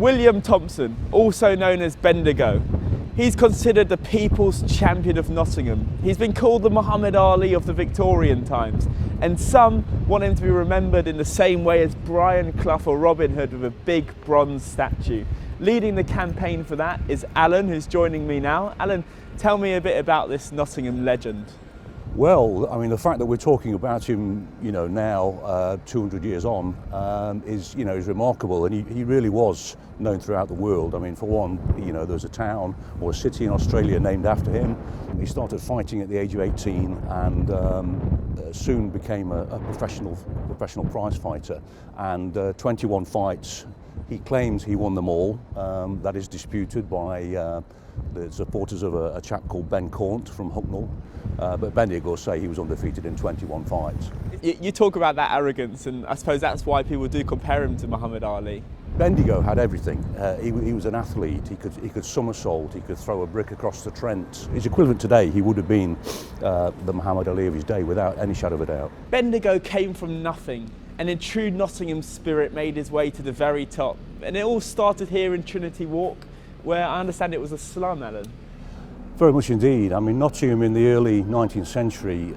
William Thompson, also known as Bendigo. He's considered the people's champion of Nottingham. He's been called the Muhammad Ali of the Victorian times, and some want him to be remembered in the same way as Brian Clough or Robin Hood, with a big bronze statue. Leading the campaign for that is Alan, who's joining me now. Alan, tell me a bit about this Nottingham legend. Well, I mean, the fact that we're talking about him, now 200 years on, is remarkable, and he really was known throughout the world. I mean, for one, there's a town or a city in Australia named after him. He started fighting at the age of 18 and soon became a professional prize fighter. And 21 fights, he claims he won them all. That is disputed by the supporters of a chap called Ben Cornt from Hucknall. But Bendigo say he was undefeated in 21 fights. You talk about that arrogance, and I suppose that's why people do compare him to Muhammad Ali. Bendigo had everything. He was an athlete. He could somersault. He could throw a brick across the Trent. His equivalent today, he would have been the Muhammad Ali of his day, without any shadow of a doubt. Bendigo came from nothing, and in true Nottingham spirit made his way to the very top. And it all started here in Trinity Walk, where I understand it was a slum, Alan. Very much indeed. I mean, Nottingham in the early 19th century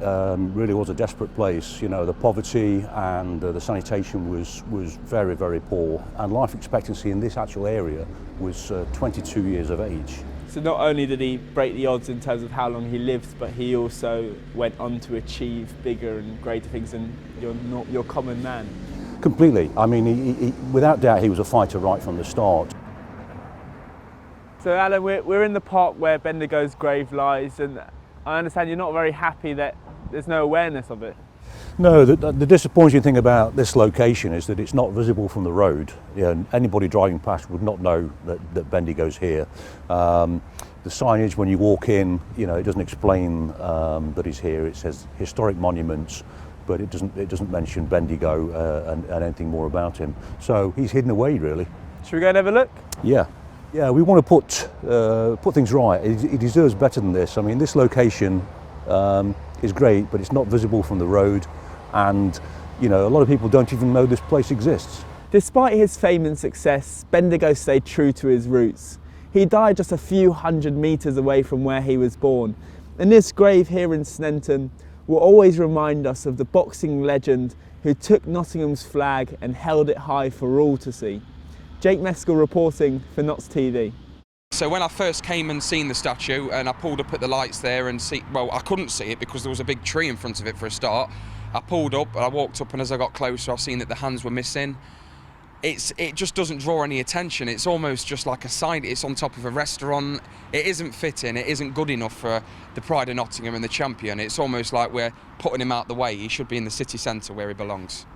really was a desperate place. The poverty and the sanitation was very, very poor, and life expectancy in this actual area was 22 years of age. So not only did he break the odds in terms of how long he lived, but he also went on to achieve bigger and greater things than your common man. Completely. I mean, he, without doubt, he was a fighter right from the start. So Alan, we're in the park where Bendigo's grave lies, and I understand you're not very happy that there's no awareness of it. No, the disappointing thing about this location is that it's not visible from the road. Anybody driving past would not know that Bendigo's here. The signage when you walk in, it doesn't explain that he's here. It says historic monuments, but it doesn't mention Bendigo and anything more about him. So he's hidden away, really. Should we go and have a look? Yeah. Yeah, we want to put things right. He deserves better than this. I mean, this location is great, but it's not visible from the road, and a lot of people don't even know this place exists. Despite his fame and success, Bendigo stayed true to his roots. He died just a few hundred metres away from where he was born, and this grave here in Sneinton will always remind us of the boxing legend who took Nottingham's flag and held it high for all to see. Jake Meskel reporting for Notts TV. So when I first came and seen the statue, and I pulled up at the lights there and I couldn't see it because there was a big tree in front of it for a start. I pulled up, I walked up, and as I got closer I seen that the hands were missing. It just doesn't draw any attention. It's almost just like a sign. It's on top of a restaurant. It isn't fitting. It isn't good enough for the pride of Nottingham and the champion. It's almost like we're putting him out the way. He should be in the city centre where he belongs.